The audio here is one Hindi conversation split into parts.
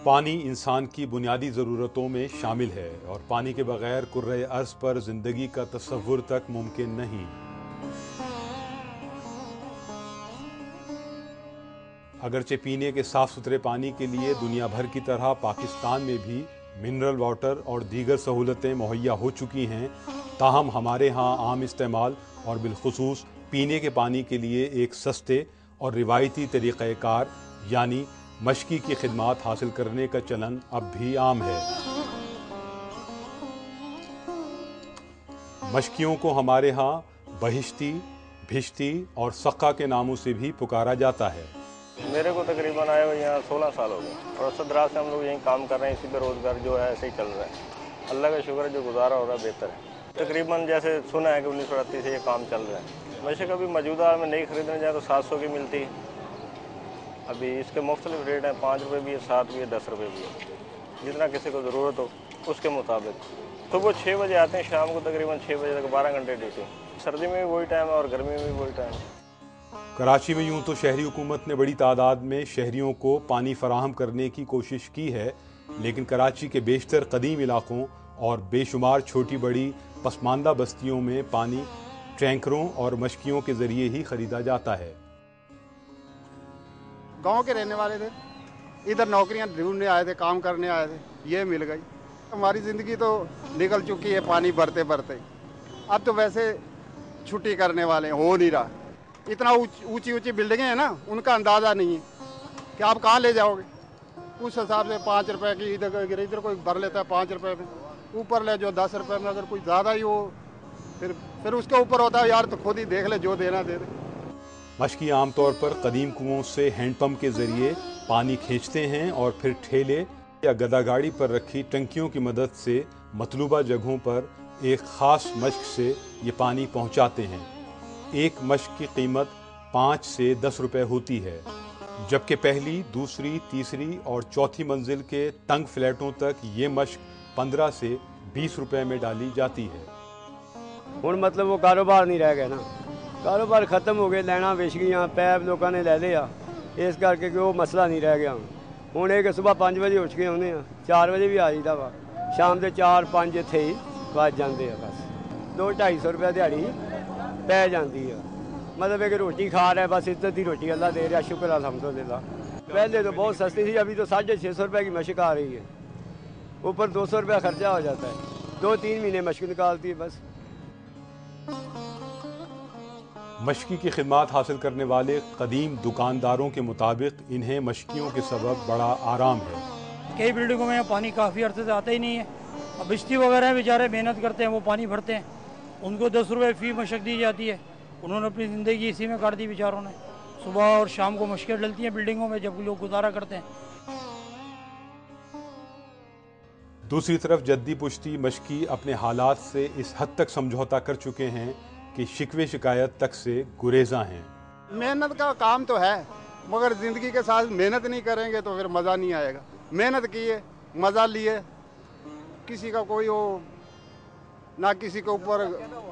पानी इंसान की बुनियादी ज़रूरतों में शामिल है और पानी के बगैर कुर्रे अर्ज़ पर ज़िंदगी का तसव्वुर तक मुमकिन नहीं। अगरचे पीने के साफ सुथरे पानी के लिए दुनिया भर की तरह पाकिस्तान में भी मिनरल वाटर और दीगर सहूलतें मुहैया हो चुकी हैं, ताहम हमारे यहाँ आम इस्तेमाल और बिलखुसूस पीने के पानी के लिए एक सस्ते और रिवायती तरीक़ाकार यानी मशकी की खिदमात हासिल करने का चलन अब भी आम है। मशकियों को हमारे यहाँ बहिश्ती, भिश्ती और सक्का के नामों से भी पुकारा जाता है। मेरे को तकरीबन आए हुए यहाँ 16 साल हो गए और 17 से हम लोग यहीं काम कर रहे हैं। इसी पे रोज़गार जो है ऐसे ही चल रहा है। अल्लाह का शुक्र है, जो गुजारा हो रहा है बेहतर है। तकरीबन जैसे सुना है कि 1938 से ये काम चल रहा है। वैसे कभी मौजूदा में नहीं खरीदने जाए तो 700 की मिलती है। अभी इसके मुख्तलिफ रेट हैं, 5 रुपये भी है, 7 भी है, 10 रुपये भी है, जितना किसी को ज़रूरत हो उसके मुताबिक। सुबह 6 बजे आते हैं, शाम को तकरीबन 6 बजे तक 12 घंटे ड्यूटी। सर्दी में भी वही टाइम है और गर्मी में भी वही टाइम है। कराची में यूं तो शहरी हुकूमत ने बड़ी तादाद में शहरियों को पानी फराहम करने की कोशिश की है, लेकिन कराची के बेशतर कदीम इलाकों और बेशुमार छोटी बड़ी पसमानदा बस्तियों में पानी टैंकरों और मशकियों के ज़रिए ही ख़रीदा जाता है। गांव के रहने वाले थे, इधर नौकरियां ढूंढने आए थे, काम करने आए थे, ये मिल गई। हमारी ज़िंदगी तो निकल चुकी है पानी भरते भरते। अब तो वैसे छुट्टी करने वाले हो नहीं रहा। इतना ऊंची ऊंची बिल्डिंगें हैं ना, उनका अंदाज़ा नहीं है कि आप कहाँ ले जाओगे। उस हिसाब से 5 रुपए की इधर कोई भर लेता है 5 रुपए में, ऊपर ले जो 10 रुपए में। अगर कोई ज़्यादा ही हो फिर उसके ऊपर होता है यार तो खुद ही देख ले, जो देना दे दे। मशकी आमतौर पर कदीम कुओं से हैंडपंप के ज़रिए पानी खींचते हैं और फिर ठेले या गदागाड़ी पर रखी टंकियों की मदद से मतलूबा जगहों पर एक ख़ास मश्क से ये पानी पहुंचाते हैं। एक मश्क की कीमत 5 से 10 रुपए होती है, जबकि पहली, दूसरी, तीसरी और चौथी मंजिल के तंग फ्लैटों तक ये मश्क 15 से 20 रुपए में डाली जाती है। हुण मतलब वो कारोबार नहीं रह गया ना, कारोबार खत्म हो गए, लैना विछ गई, पैप लोगों ने ले लिया, इस करके कि वो मसला नहीं रह गया। हुण एक सुबह 5 बजे उठ के आने 4 बजे भी आ जाता वा, शाम के 4-5 इत्थे ही बज जाते हैं। बस 200-250 रुपये दिहाड़ी पै जाती है। मतलब एक रोटी खा रहा है, बस इज्जत की रोटी अल्लाह दे रहा, शुक्र अल्हम्दुलिल्लाह। पहले तो बहुत सस्ती थी, अभी तो 650 रुपये की मशक आ रही है, ऊपर 200 रुपया खर्चा हो जाता है। 2-3 महीने मशक निकालती है बस। मशकी की खिदमात हासिल करने वाले कदीम दुकानदारों के मुताबिक इन्हें मशकियों के सबब बड़ा आराम है। कई बिल्डिंगों में पानी काफ़ी अर्से से आता ही नहीं है। अब बिश्ती वगैरह बेचारे मेहनत करते हैं, वो पानी भरते हैं, उनको 10 रुपये फ़ी मशक दी जाती है। उन्होंने अपनी ज़िंदगी इसी में काट दी बेचारों ने। सुबह और शाम को मशकें डलती हैं बिल्डिंगों में जब लोग गुजारा करते हैं। दूसरी तरफ जद्दी पुश्ती मशकी अपने हालात से इस हद तक समझौता कर चुके हैं कि शिकवे शिकायत तक से गुरेजा हैं। मेहनत का काम तो है, मगर ज़िंदगी के साथ मेहनत नहीं करेंगे तो फिर मज़ा नहीं आएगा। मेहनत किए, मज़ा लिए, किसी का कोई वो ना किसी के ऊपर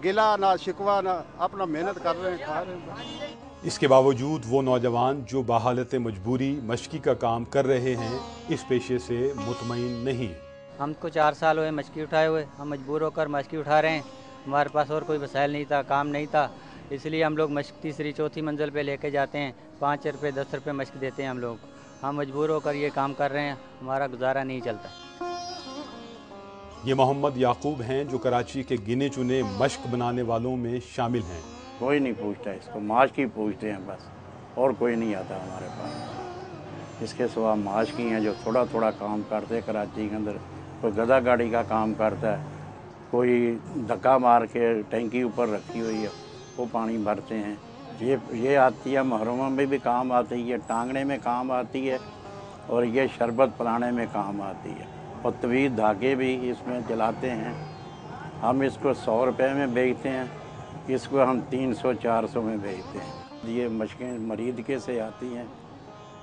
गिला ना शिकवा, ना अपना मेहनत कर रहे हैं, खा रहे हैं। इसके बावजूद वो नौजवान जो बाहालत मजबूरी मशकी का काम कर रहे हैं, इस पेशे से मुतमईन नहीं। हमको 4 साल हुए मशकी उठाए हुए, हम मजबूर होकर मशकी उठा रहे हैं। हमारे पास और कोई वसाइल नहीं था, काम नहीं था, इसलिए हम लोग मशक तीसरी चौथी मंजिल पे लेके जाते हैं। 5 रुपये 10 रुपये मशक देते हैं हम लोग। हम मजबूर होकर ये काम कर रहे हैं, हमारा गुजारा नहीं चलता। ये मोहम्मद याकूब हैं जो कराची के गिने चुने मश्क बनाने वालों में शामिल हैं। कोई नहीं पूछता इसको, माश की पूछते हैं बस, और कोई नहीं आता हमारे पास। इसके सिवा माश की हैं जो थोड़ा थोड़ा काम करते हैं कराची के अंदर। कोई गदा गाड़ी का काम करता है, कोई धक्का मार के टैंकी ऊपर रखी हुई है वो पानी भरते हैं। ये आती है, महरुमा में भी काम आती है, टांगने में काम आती है, और ये शरबत पिलाने में काम आती है। और तवील धागे भी इसमें जलाते हैं। हम इसको 100 रुपये में बेचते हैं, इसको हम 300-400 में बेचते हैं। ये मशकें मरीद के से आती हैं,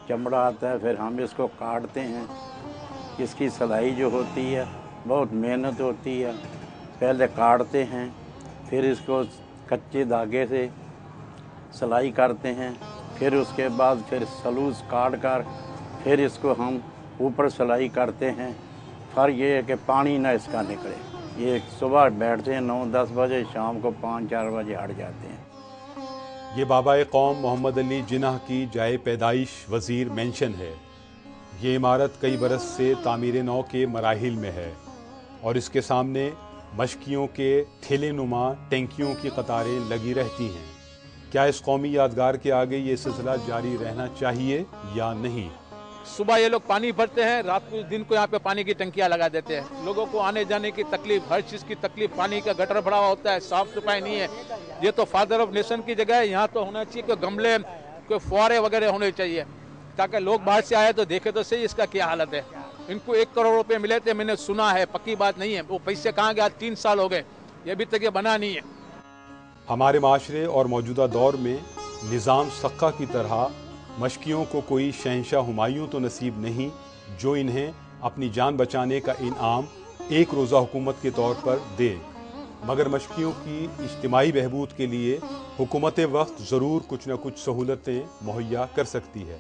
चमड़ा आता है, फिर हम इसको काटते हैं। इसकी सिलाई जो होती है बहुत मेहनत होती है। पहले काटते हैं, फिर इसको कच्चे धागे से सिलाई करते हैं, फिर उसके बाद फिर सलूस काट कर फिर इसको हम ऊपर सिलाई करते हैं। फिर ये है कि पानी ना इसका निकले। ये सुबह बैठते हैं 9-10 बजे, शाम को 5-4 बजे हट जाते हैं। ये बाबा कौम मोहम्मद अली जिन्ना की जाए पैदाइश वज़ीर मेंशन है। ये इमारत कई बरस से तामीर नौ के मराहिल में है और इसके सामने मशकियों के ठेले नुमा टैंकियों की कतारें लगी रहती हैं। क्या इस कौमी यादगार के आगे ये सिलसिला जारी रहना चाहिए या नहीं? सुबह ये लोग पानी भरते हैं, रात को दिन को यहाँ पे पानी की टंकियाँ लगा देते हैं। लोगों को आने जाने की तकलीफ, हर चीज़ की तकलीफ, पानी का गटर भरा हुआ होता है, साफ सफाई नहीं है। ये तो फादर ऑफ नेशन की जगह है, यहाँ तो होना चाहिए कि गमले, कोई फुहारे वगैरह होने चाहिए ताकि लोग बाहर से आए तो देखे तो सही इसका क्या हालत है। इनको 1 करोड़ रुपए मिले थे, मैंने सुना है, पक्की बात नहीं है। वो पैसे कहाँ गए? 3 साल हो गए, ये अभी तक ये बना नहीं है। हमारे माशरे और मौजूदा दौर में निज़ाम सक्का की तरह मशकियों को कोई शहंशाह हुमायूं तो नसीब नहीं जो इन्हें अपनी जान बचाने का इनाम एक रोज़ा हुकूमत के तौर पर दे, मगर मशकियों की इज्तिमाई बहबूद के लिए हुकूमत वक्त ज़रूर कुछ न कुछ सहूलतें मुहैया कर सकती है।